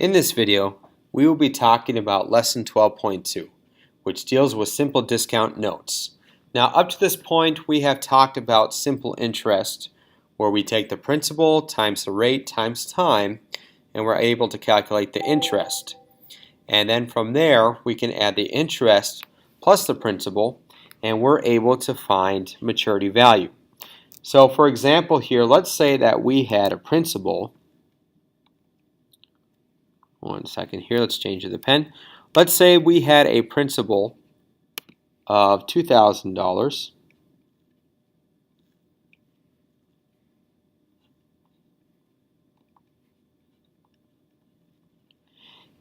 In this video, we will be talking about Lesson 12.2, which deals with simple discount notes. Now, up to this point, we have talked about simple interest, where we take the principal times the rate times time, and we're able to calculate the interest. And then from there, we can add the interest plus the principal, and we're able to find maturity value. So for example here, let's say that we had a principal. One second here, let's change the pen. Let's say we had a principal of $2,000.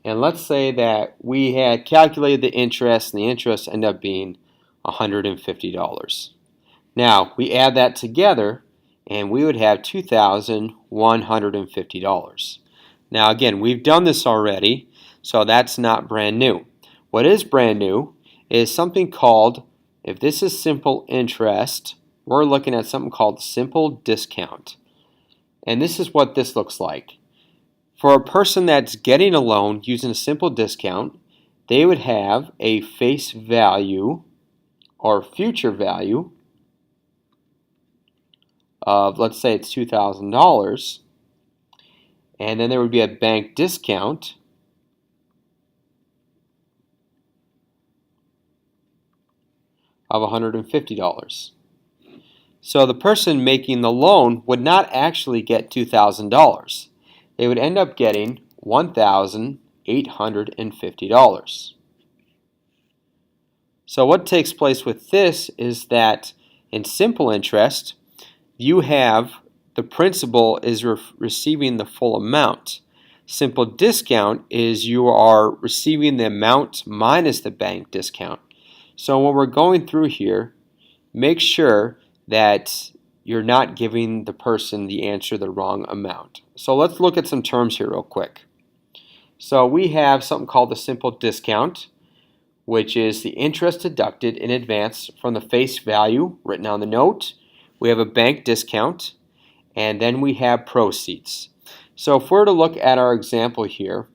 And let's say that we had calculated the interest, and the interest ended up being $150. Now, we add that together, and we would have $2,150. Now, again, we've done this already, so that's not brand new. What is brand new is something called, if this is simple interest, we're looking at something called simple discount. And this is what this looks like. For a person that's getting a loan using a simple discount, they would have a face value or future value of, let's say it's $2,000, and then there would be a bank discount of $150. So the person making the loan would not actually get $2,000. They would end up getting $1,850. So what takes place with this is that in simple interest, you have the principal is receiving the full amount. Simple discount is you are receiving the amount minus the bank discount. So when we're going through here, make sure that you're not giving the person the answer the wrong amount. So let's look at some terms here real quick. So we have something called the simple discount, which is the interest deducted in advance from the face value written on the note. We have a bank discount, and then we have proceeds. So if we're to look at our example here,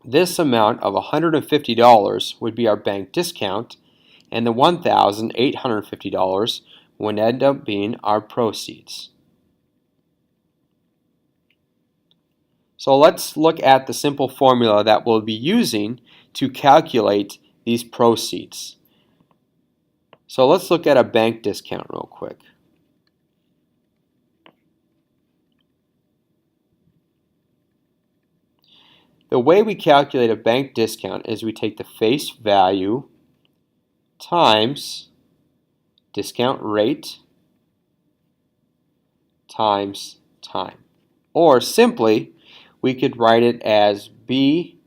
this amount of $150 would be our bank discount, and the $1,850 would end up being our proceeds. So let's look at the simple formula that we'll be using to calculate these proceeds. So let's look at a bank discount real quick. The way we calculate a bank discount is we take the face value times discount rate times time. Or simply, we could write it as B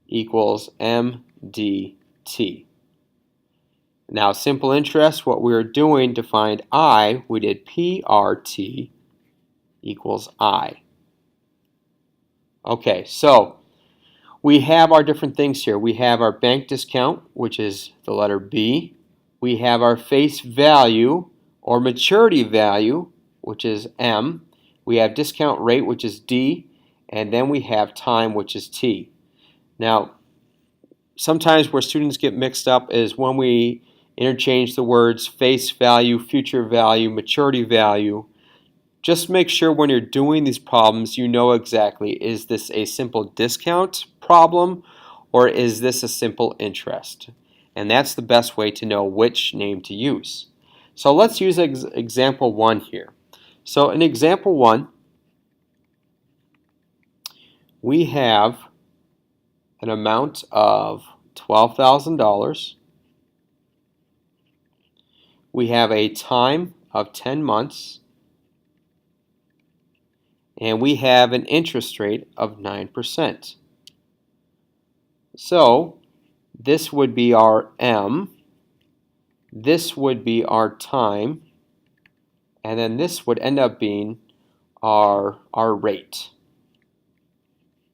equals MDT. Now, simple interest, what we were doing to find I, we did PRT equals I. Okay, so we have our different things here. We have our bank discount, which is the letter B. We have our face value or maturity value, which is M. We have discount rate, which is D. And then we have time, which is T. Now, sometimes where students get mixed up is when we interchange the words face value, future value, maturity value. Just make sure when you're doing these problems, you know exactly, is this a simple discount problem or is this a simple interest? And that's the best way to know which name to use. So let's use example 1 here. So in example 1, we have an amount of $12,000. We have a time of 10 months. And we have an interest rate of 9%. So this would be our M, this would be our time, and then this would end up being our rate.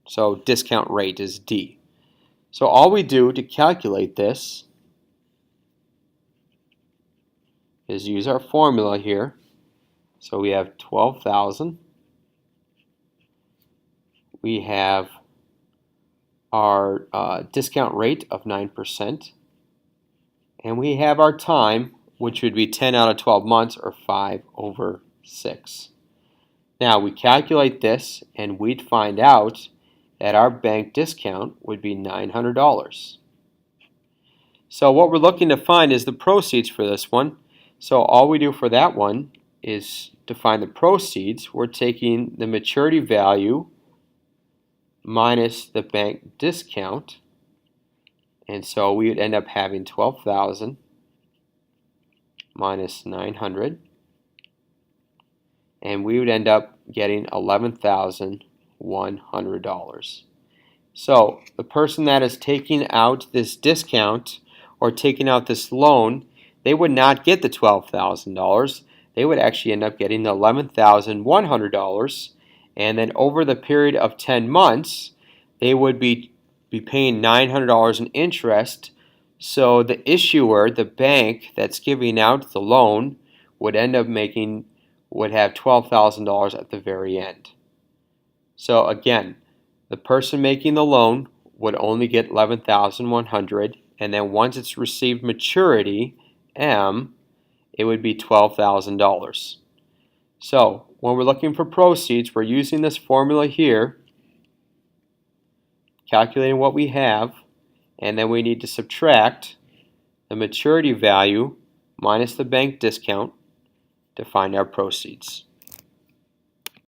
So discount rate is D. So all we do to calculate this is use our formula here. So we have 12,000. we have our discount rate of 9%, and we have our time, which would be 10 out of 12 months, or 5/6. Now we calculate this, and we'd find out that our bank discount would be $900. So what we're looking to find is the proceeds for this one. So all we do for that one is to find the proceeds. We're taking the maturity value minus the bank discount, and so we would end up having 12,000 minus 900, and we would end up getting $11,100. So the person that is taking out this discount or taking out this loan, they would not get the $12,000. They would actually end up getting the $11,100, and then over the period of 10 months, they would be paying $900 in interest. So the issuer, the bank that's giving out the loan, would have $12,000 at the very end. So again, the person making the loan would only get $11,100, and then once it's received maturity, M, it would be $12,000. So when we're looking for proceeds, we're using this formula here, calculating what we have, and then we need to subtract the maturity value minus the bank discount to find our proceeds.